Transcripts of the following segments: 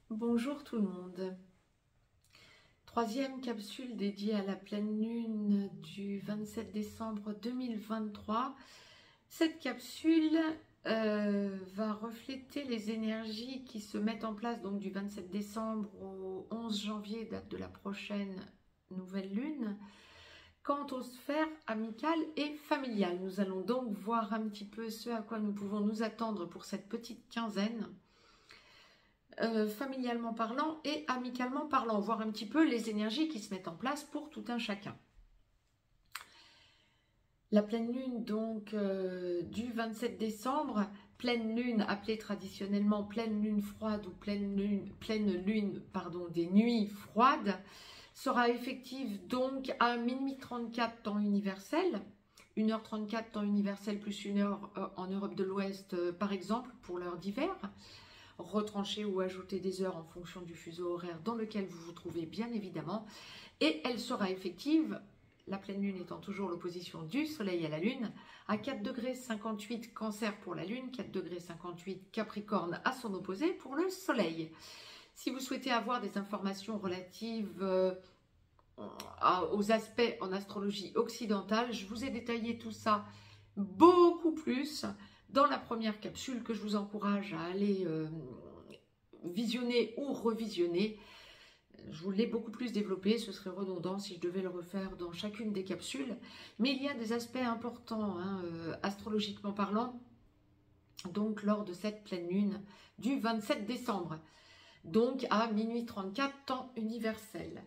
Bonjour tout le monde. Troisième capsule dédiée à la pleine lune du 27 décembre 2023. Cette capsule va refléter les énergies qui se mettent en place donc du 27 décembre au 11 janvier, date de la prochaine nouvelle lune, quant aux sphères amicales et familiales. Nous allons donc voir un petit peu ce à quoi nous pouvons nous attendre pour cette petite quinzaine. Familialement parlant et amicalement parlant, voir un petit peu les énergies qui se mettent en place pour tout un chacun. La pleine lune donc du 27 décembre, pleine lune appelée traditionnellement pleine lune froide ou pleine lune des nuits froides, sera effective donc à minuit 34 temps universel, 1h34 temps universel plus 1h en Europe de l'Ouest par exemple pour l'heure d'hiver. Retrancher ou ajouter des heures en fonction du fuseau horaire dans lequel vous vous trouvez bien évidemment, et elle sera effective, la pleine lune étant toujours l'opposition du soleil à la lune, à 4 degrés 58 cancer pour la lune, 4 degrés 58 capricorne à son opposé pour le soleil. Si vous souhaitez avoir des informations relatives aux aspects en astrologie occidentale, je vous ai détaillé tout ça beaucoup plus dans la première capsule que je vous encourage à aller visionner ou revisionner. Je vous l'ai beaucoup plus développé, ce serait redondant si je devais le refaire dans chacune des capsules. Mais il y a des aspects importants, astrologiquement parlant, donc lors de cette pleine lune du 27 décembre, donc à minuit 34 temps universel.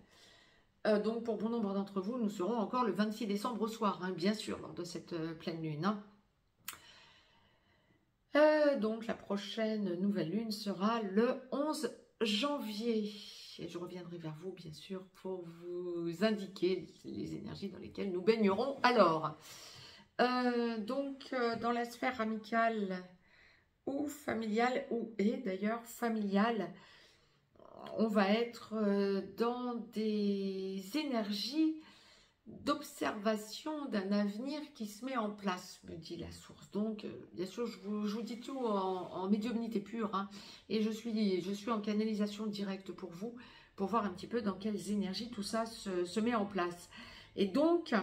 Donc pour bon nombre d'entre vous, nous serons encore le 26 décembre au soir, bien sûr, lors de cette pleine lune. Donc la prochaine nouvelle lune sera le 11 janvier. Et je reviendrai vers vous, bien sûr, pour vous indiquer les énergies dans lesquelles nous baignerons alors. Dans la sphère amicale ou familiale, d'ailleurs familiale, on va être dans des énergies d'observation d'un avenir qui se met en place, me dit la source. Donc, bien sûr, je vous dis tout en médiumnité pure, et je suis en canalisation directe pour vous, pour voir un petit peu dans quelles énergies tout ça se met en place. Et donc,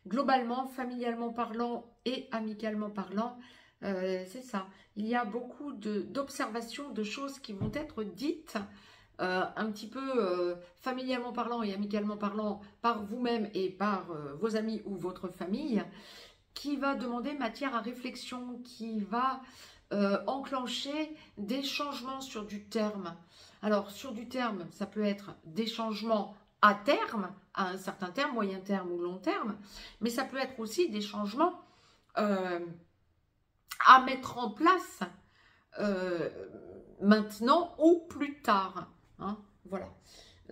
globalement, familialement parlant et amicalement parlant, c'est ça. Il y a beaucoup d'observations de choses qui vont être dites, un petit peu familialement parlant et amicalement parlant par vous-même et par vos amis ou votre famille, qui va demander matière à réflexion, qui va enclencher des changements sur du terme. Alors sur du terme, ça peut être des changements à terme, à un certain terme, moyen terme ou long terme, mais ça peut être aussi des changements à mettre en place maintenant ou plus tard. Voilà.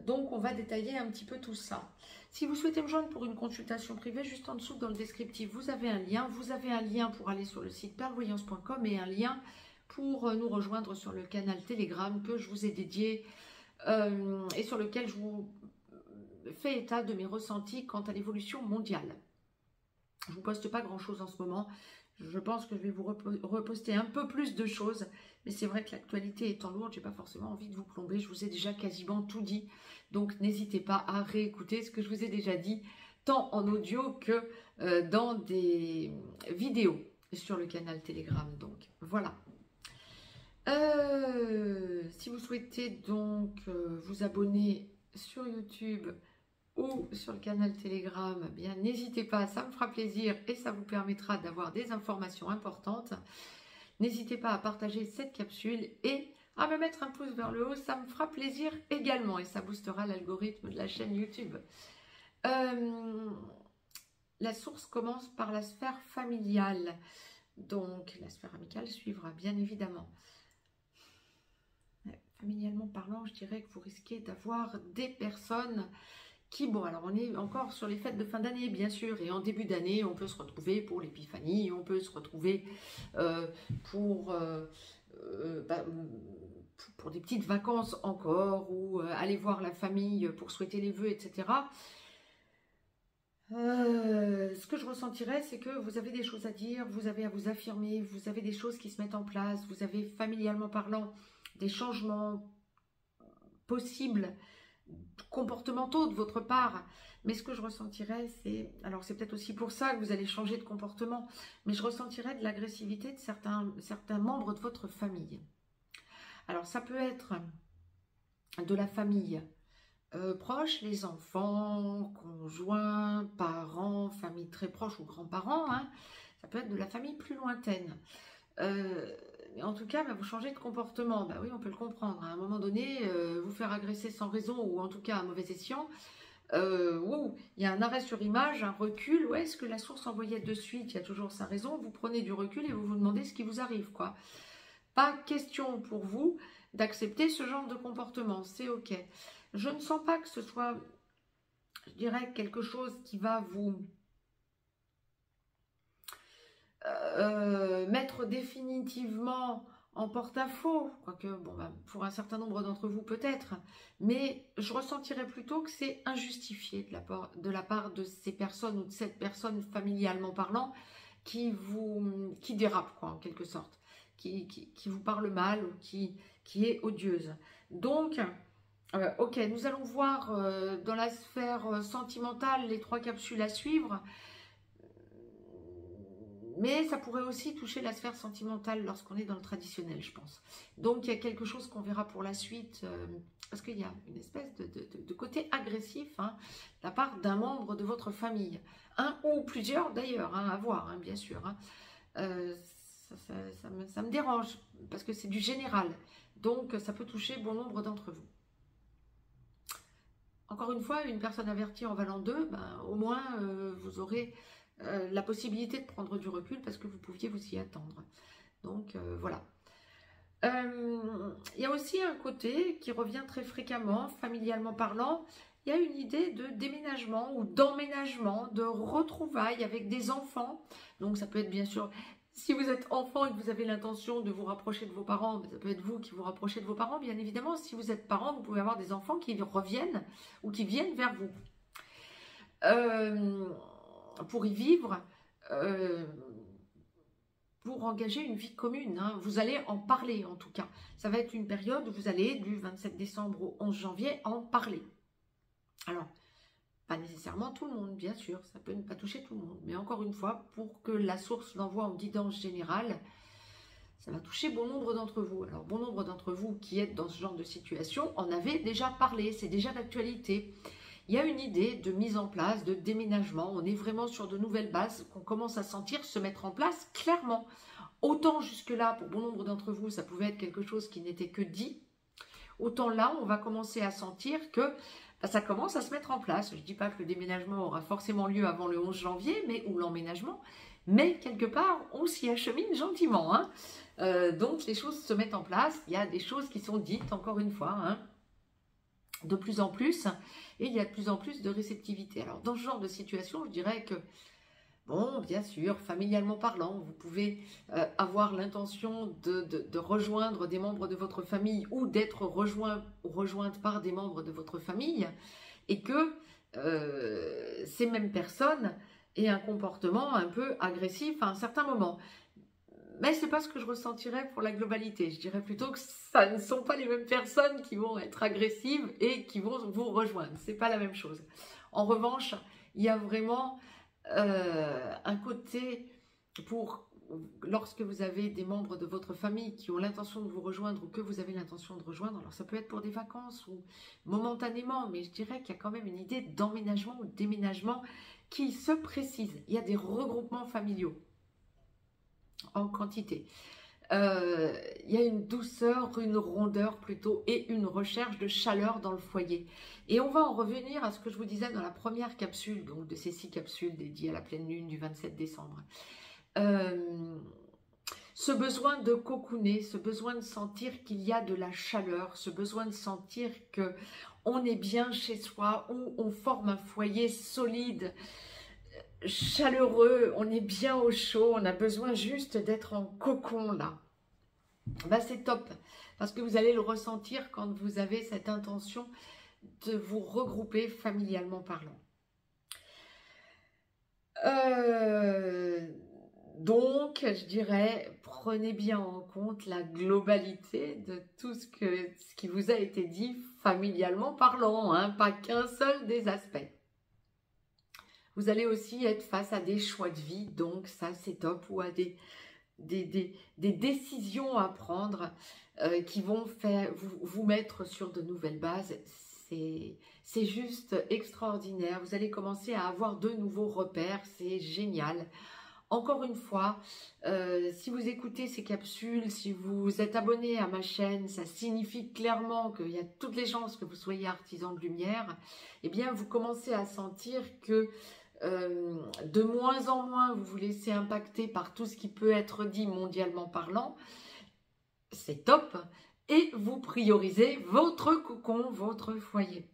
Donc, on va détailler un petit peu tout ça. Si vous souhaitez me joindre pour une consultation privée, juste en dessous dans le descriptif, vous avez un lien. Vous avez un lien pour aller sur le site perlevoyance.com et un lien pour nous rejoindre sur le canal Telegram que je vous ai dédié et sur lequel je vous fais état de mes ressentis quant à l'évolution mondiale. Je ne vous poste pas grand-chose en ce moment. Je pense que je vais vous reposter un peu plus de choses. Mais c'est vrai que l'actualité étant lourde, je n'ai pas forcément envie de vous plomber. Je vous ai déjà quasiment tout dit. Donc n'hésitez pas à réécouter ce que je vous ai déjà dit, tant en audio que dans des vidéos sur le canal Telegram. Donc voilà. Si vous souhaitez donc vous abonner sur YouTube ou sur le canal Telegram, bien n'hésitez pas, ça me fera plaisir et ça vous permettra d'avoir des informations importantes. N'hésitez pas à partager cette capsule et à me mettre un pouce vers le haut, ça me fera plaisir également et ça boostera l'algorithme de la chaîne YouTube. La source commence par la sphère familiale, donc la sphère amicale suivra bien évidemment. Familialement parlant, je dirais que vous risquez d'avoir des personnes qui, bon, alors on est encore sur les fêtes de fin d'année, bien sûr, et en début d'année, on peut se retrouver pour l'épiphanie, on peut se retrouver pour des petites vacances encore, ou aller voir la famille pour souhaiter les vœux, etc. Ce que je ressentirais, c'est que vous avez des choses à dire, vous avez à vous affirmer, vous avez des choses qui se mettent en place, vous avez familialement parlant des changements possibles, comportementaux de votre part. Mais ce que je ressentirais, c'est... Alors, c'est peut-être aussi pour ça que vous allez changer de comportement, mais je ressentirais de l'agressivité de certains membres de votre famille. Alors, ça peut être de la famille proche, les enfants, conjoints, parents, famille très proche ou grands-parents. Hein. Ça peut être de la famille plus lointaine. Mais en tout cas, vous changez de comportement. Oui, on peut le comprendre. À un moment donné, vous faire agresser sans raison ou en tout cas à mauvais escient, wow, il y a un arrêt sur image, un recul. Ouais, est-ce que la source envoyait de suite, il y a toujours sa raison. Vous prenez du recul et vous vous demandez ce qui vous arrive, quoi. Pas question pour vous d'accepter ce genre de comportement. C'est ok. Je ne sens pas que ce soit, je dirais, quelque chose qui va vous mettre définitivement en porte-à-faux, quoique, bon, pour un certain nombre d'entre vous peut-être, mais je ressentirais plutôt que c'est injustifié de la part de ces personnes ou de cette personne familialement parlant qui dérape, quoi, en quelque sorte, qui vous parle mal ou qui est odieuse. Donc, ok, nous allons voir dans la sphère sentimentale les 3 capsules à suivre. Mais ça pourrait aussi toucher la sphère sentimentale lorsqu'on est dans le traditionnel, je pense. Donc, il y a quelque chose qu'on verra pour la suite, parce qu'il y a une espèce de côté agressif hein, de la part d'un membre de votre famille. Un ou plusieurs d'ailleurs, hein, à voir, hein, bien sûr. Hein. Ça me dérange, parce que c'est du général. Donc, ça peut toucher bon nombre d'entre vous. Encore une fois, une personne avertie en valant 2, au moins, vous aurez... la possibilité de prendre du recul parce que vous pouviez vous y attendre. Donc voilà. Il y a aussi un côté qui revient très fréquemment, familialement parlant. Il y a une idée de déménagement ou d'emménagement, de retrouvailles avec des enfants. Donc ça peut être bien sûr, si vous êtes enfant et que vous avez l'intention de vous rapprocher de vos parents, ça peut être vous qui vous rapprochez de vos parents. Bien évidemment, si vous êtes parent, vous pouvez avoir des enfants qui reviennent ou qui viennent vers vous. Pour y vivre, pour engager une vie commune. Hein. Vous allez en parler en tout cas. Ça va être une période où vous allez du 27 décembre au 11 janvier en parler. Alors, pas nécessairement tout le monde, bien sûr. Ça peut ne pas toucher tout le monde. Mais encore une fois, pour que la source l'envoie en guidance générale, ça va toucher bon nombre d'entre vous. Alors, bon nombre d'entre vous qui êtes dans ce genre de situation en avez déjà parlé. C'est déjà d'actualité. Il y a une idée de mise en place, de déménagement. On est vraiment sur de nouvelles bases qu'on commence à sentir se mettre en place clairement. Autant jusque-là, pour bon nombre d'entre vous, ça pouvait être quelque chose qui n'était que dit. Autant là, on va commencer à sentir que ça commence à se mettre en place. Je ne dis pas que le déménagement aura forcément lieu avant le 11 janvier, ou l'emménagement, mais quelque part, on s'y achemine gentiment. Hein. Donc, les choses se mettent en place. Il y a des choses qui sont dites, encore une fois, hein, de plus en plus, et il y a de plus en plus de réceptivité. Alors, dans ce genre de situation, je dirais que, bon, bien sûr, familialement parlant, vous pouvez avoir l'intention de rejoindre des membres de votre famille ou d'être rejoint ou rejointe par des membres de votre famille, et que ces mêmes personnes aient un comportement un peu agressif à un certain moment. Mais ce n'est pas ce que je ressentirais pour la globalité. Je dirais plutôt que ça ne sont pas les mêmes personnes qui vont être agressives et qui vont vous rejoindre. Ce n'est pas la même chose. En revanche, il y a vraiment un côté pour lorsque vous avez des membres de votre famille qui ont l'intention de vous rejoindre ou que vous avez l'intention de rejoindre. Alors ça peut être pour des vacances ou momentanément, mais je dirais qu'il y a quand même une idée d'emménagement ou de déménagement qui se précise. Il y a des regroupements familiaux en quantité. Il y a une douceur, une rondeur plutôt et une recherche de chaleur dans le foyer. Et on va en revenir à ce que je vous disais dans la première capsule, donc de ces 6 capsules dédiées à la pleine lune du 27 décembre. Ce besoin de cocooner, ce besoin de sentir qu'il y a de la chaleur, ce besoin de sentir que on est bien chez soi, où on forme un foyer solide, chaleureux, on est bien au chaud, on a besoin juste d'être en cocon là. C'est top, parce que vous allez le ressentir quand vous avez cette intention de vous regrouper familialement parlant. Donc, je dirais, prenez bien en compte la globalité de tout ce qui vous a été dit familialement parlant, hein, pas qu'un seul des aspects. Vous allez aussi être face à des choix de vie, donc ça c'est top, ou à des décisions à prendre qui vont vous mettre sur de nouvelles bases. C'est juste extraordinaire. Vous allez commencer à avoir de nouveaux repères, c'est génial. Encore une fois, si vous écoutez ces capsules, si vous êtes abonné à ma chaîne, ça signifie clairement qu'il y a toutes les chances que vous soyez artisan de lumière. Eh bien, vous commencez à sentir que de moins en moins vous vous laissez impacter par tout ce qui peut être dit mondialement parlant. C'est top. Et vous priorisez votre cocon, votre foyer.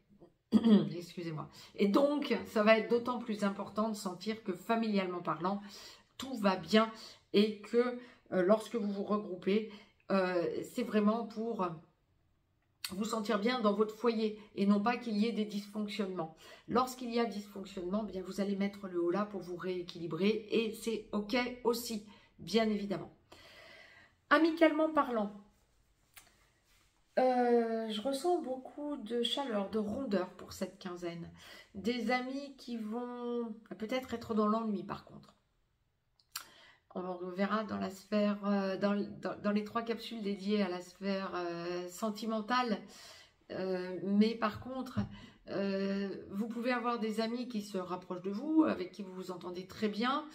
Excusez-moi. Et donc, ça va être d'autant plus important de sentir que familialement parlant, tout va bien et que lorsque vous vous regroupez, c'est vraiment pour vous sentir bien dans votre foyer et non pas qu'il y ait des dysfonctionnements. Lorsqu'il y a dysfonctionnement, bien vous allez mettre le haut là pour vous rééquilibrer et c'est ok aussi, bien évidemment. Amicalement parlant, je ressens beaucoup de chaleur, de rondeur pour cette quinzaine. Des amis qui vont peut-être être dans l'ennui par contre. On verra dans la sphère, dans les 3 capsules dédiées à la sphère sentimentale. Mais par contre, vous pouvez avoir des amis qui se rapprochent de vous, avec qui vous vous entendez très bien,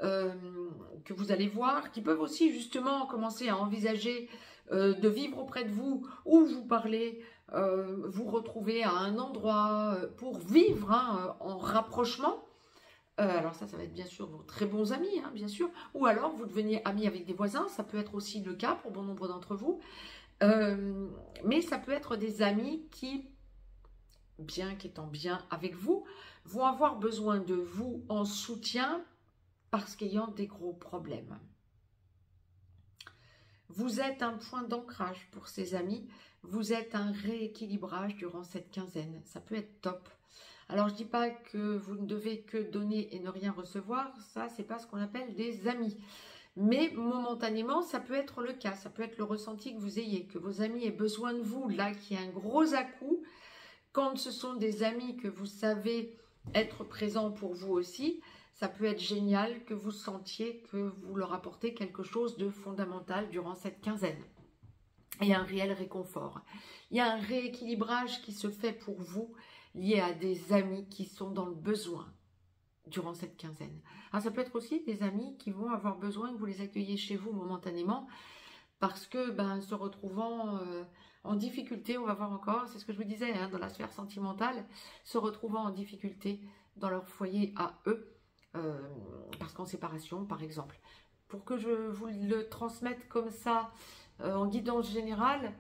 que vous allez voir, qui peuvent aussi justement commencer à envisager de vivre auprès de vous ou vous parler, vous retrouver à un endroit pour vivre en rapprochement. Alors ça va être bien sûr vos très bons amis, hein, bien sûr. Ou alors vous devenez amis avec des voisins, ça peut être aussi le cas pour bon nombre d'entre vous. Mais ça peut être des amis qui, bien qu'étant bien avec vous, vont avoir besoin de vous en soutien parce qu'ayant des gros problèmes. Vous êtes un point d'ancrage pour ces amis, vous êtes un rééquilibrage durant cette quinzaine, ça peut être top. Alors je ne dis pas que vous ne devez que donner et ne rien recevoir, ça c'est pas ce qu'on appelle des amis. Mais momentanément, ça peut être le cas, ça peut être le ressenti que vous ayez, que vos amis aient besoin de vous, là qu'il y a un gros à-coup. Quand ce sont des amis que vous savez être présents pour vous aussi, ça peut être génial que vous sentiez que vous leur apportez quelque chose de fondamental durant cette quinzaine. Il y a un réel réconfort. Il y a un rééquilibrage qui se fait pour vous, lié à des amis qui sont dans le besoin durant cette quinzaine. Alors ça peut être aussi des amis qui vont avoir besoin que vous les accueilliez chez vous momentanément parce que se retrouvant en difficulté, on va voir encore, c'est ce que je vous disais, hein, dans la sphère sentimentale, se retrouvant en difficulté dans leur foyer à eux, parce qu'en séparation par exemple. Pour que je vous le transmette comme ça, en guidance générale,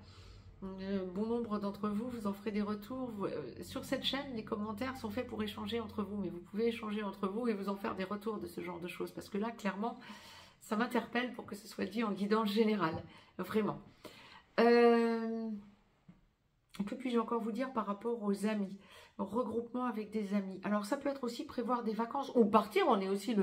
bon nombre d'entre vous, vous en ferez des retours. Sur cette chaîne, les commentaires sont faits pour échanger entre vous, mais vous pouvez échanger entre vous et vous en faire des retours de ce genre de choses, parce que là, clairement, ça m'interpelle pour que ce soit dit en guidance générale, vraiment. Que puis-je encore vous dire par rapport aux amis? Regroupement avec des amis. Alors ça peut être aussi prévoir des vacances ou partir. On est aussi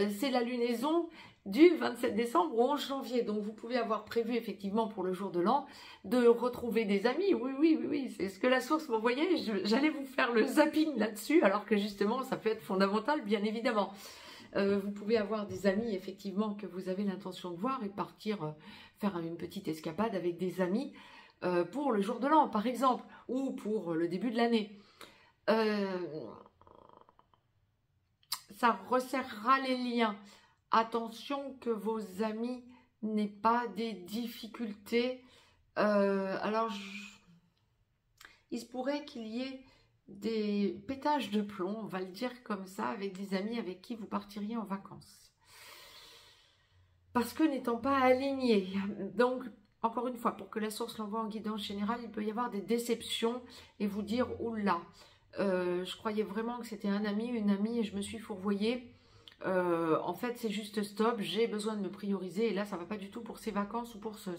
c'est la lunaison du 27 décembre au 11 janvier. Donc vous pouvez avoir prévu effectivement pour le jour de l'an de retrouver des amis. Oui. C'est ce que la source m'envoyait. J'allais vous faire le zapping là-dessus alors que justement ça peut être fondamental bien évidemment. Vous pouvez avoir des amis effectivement que vous avez l'intention de voir et partir faire une petite escapade avec des amis pour le jour de l'an par exemple ou pour le début de l'année. Ça resserrera les liens. Attention que vos amis n'aient pas des difficultés. Il se pourrait qu'il y ait des pétages de plomb, on va le dire comme ça, avec des amis avec qui vous partiriez en vacances. Parce que n'étant pas alignés. Donc, encore une fois, pour que la source l'envoie en guidance générale, il peut y avoir des déceptions et vous dire « Oula, je croyais vraiment que c'était un ami, une amie et je me suis fourvoyée. En fait, c'est juste stop, j'ai besoin de me prioriser et là, ça ne va pas du tout pour ces vacances ou pour ce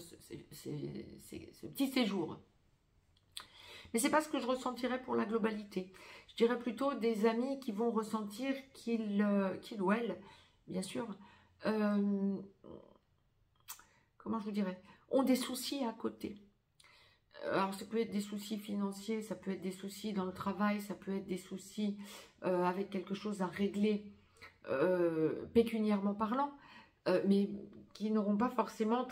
petit séjour. » Mais ce n'est pas ce que je ressentirais pour la globalité. Je dirais plutôt des amis qui vont ressentir qu'ils ou elles, bien sûr, comment je vous dirais, ont des soucis à côté. Alors, ça peut être des soucis financiers, ça peut être des soucis dans le travail, ça peut être des soucis avec quelque chose à régler pécuniairement parlant, mais qui n'auront pas forcément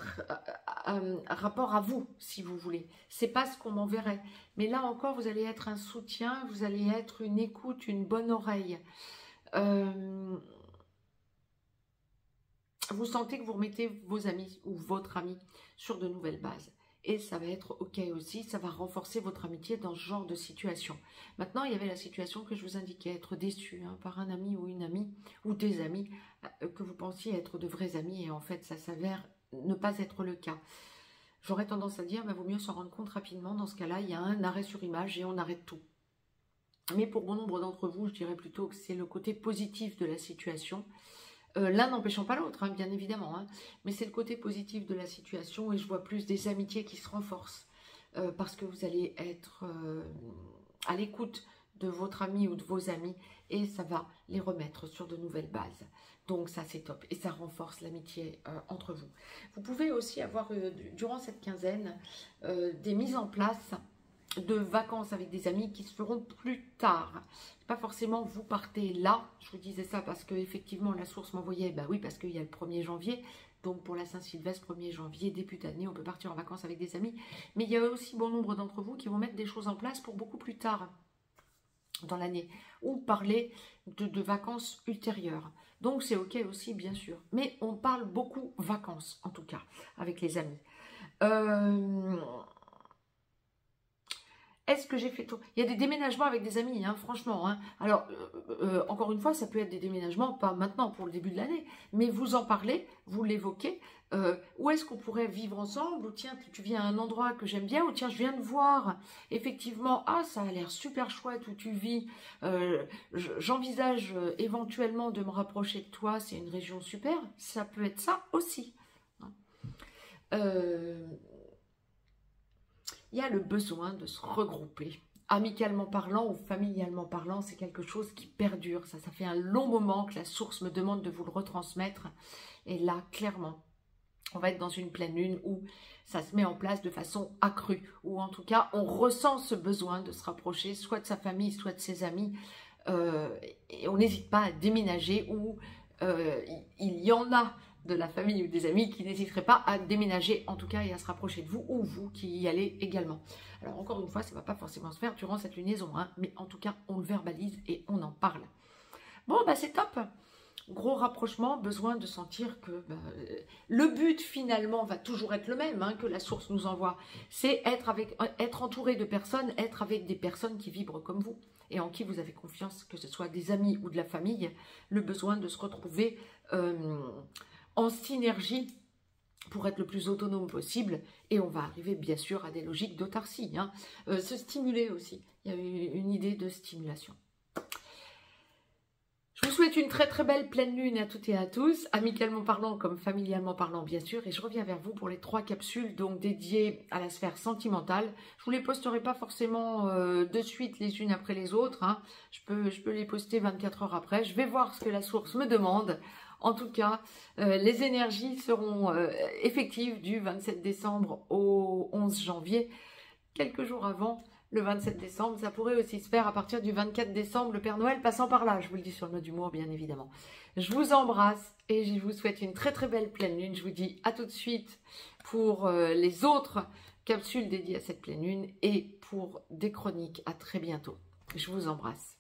rapport à vous, si vous voulez. C'est pas ce qu'on m'enverrait. Mais là encore, vous allez être un soutien, vous allez être une écoute, une bonne oreille. Vous sentez que vous remettez vos amis ou votre ami sur de nouvelles bases. Et ça va être OK aussi, ça va renforcer votre amitié dans ce genre de situation. Maintenant, il y avait la situation que je vous indiquais, être déçu par un ami ou une amie, ou des amis, que vous pensiez être de vrais amis, et en fait, ça s'avère ne pas être le cas. J'aurais tendance à dire, vaut mieux s'en rendre compte rapidement. Dans ce cas-là, il y a un arrêt sur image et on arrête tout. Mais pour bon nombre d'entre vous, je dirais plutôt que c'est le côté positif de la situation. L'un n'empêchant pas l'autre, bien évidemment, mais c'est le côté positif de la situation et je vois plus des amitiés qui se renforcent parce que vous allez être à l'écoute de votre ami ou de vos amis et ça va les remettre sur de nouvelles bases. Donc ça c'est top et ça renforce l'amitié entre vous. Vous pouvez aussi avoir durant cette quinzaine des mises en place de vacances avec des amis qui se feront plus tard. Pas forcément vous partez là, je vous disais ça parce que effectivement la source m'envoyait, bah oui parce qu'il y a le 1er janvier, donc pour la Saint-Sylvestre, 1er janvier, début d'année, on peut partir en vacances avec des amis, mais il y a aussi bon nombre d'entre vous qui vont mettre des choses en place pour beaucoup plus tard dans l'année, ou parler de vacances ultérieures. Donc c'est ok aussi bien sûr, mais on parle beaucoup vacances en tout cas avec les amis. Est-ce que j'ai fait tout? Il y a des déménagements avec des amis, franchement. Alors, encore une fois, ça peut être des déménagements, pas maintenant pour le début de l'année, mais vous en parlez, vous l'évoquez. Où est-ce qu'on pourrait vivre ensemble? Ou tiens, tu viens à un endroit que j'aime bien, ou tiens, je viens de voir, effectivement, ça a l'air super chouette où tu vis. J'envisage éventuellement de me rapprocher de toi, c'est une région super. Ça peut être ça aussi. Il y a le besoin de se regrouper. Amicalement parlant ou familialement parlant, c'est quelque chose qui perdure. Ça fait un long moment que la source me demande de vous le retransmettre. Et là, clairement, on va être dans une pleine lune où ça se met en place de façon accrue. Ou en tout cas, on ressent ce besoin de se rapprocher, soit de sa famille, soit de ses amis. Et on n'hésite pas à déménager ou il y en a de la famille ou des amis qui n'hésiteraient pas à déménager en tout cas et à se rapprocher de vous ou vous qui y allez également. Alors encore une fois, ça ne va pas forcément se faire durant cette lunaison, mais en tout cas on le verbalise et on en parle. Bon, c'est top. Gros rapprochement, besoin de sentir que le but finalement va toujours être le même que la source nous envoie. C'est être entouré de personnes, être avec des personnes qui vibrent comme vous et en qui vous avez confiance, que ce soit des amis ou de la famille. Le besoin de se retrouver en synergie pour être le plus autonome possible et on va arriver bien sûr à des logiques d'autarcie. Se stimuler aussi, il y a une idée de stimulation. Je vous souhaite une très très belle pleine lune à toutes et à tous, amicalement parlant comme familialement parlant bien sûr, et je reviens vers vous pour les 3 capsules donc dédiées à la sphère sentimentale. Je vous les posterai pas forcément de suite les unes après les autres, je peux les poster 24 heures après, je vais voir ce que la source me demande. En tout cas, les énergies seront effectives du 27 décembre au 11 janvier, quelques jours avant le 27 décembre. Ça pourrait aussi se faire à partir du 24 décembre, le Père Noël passant par là. Je vous le dis sur le mode d'humour, bien évidemment. Je vous embrasse et je vous souhaite une très très belle pleine lune. Je vous dis à tout de suite pour les autres capsules dédiées à cette pleine lune et pour des chroniques. À très bientôt. Je vous embrasse.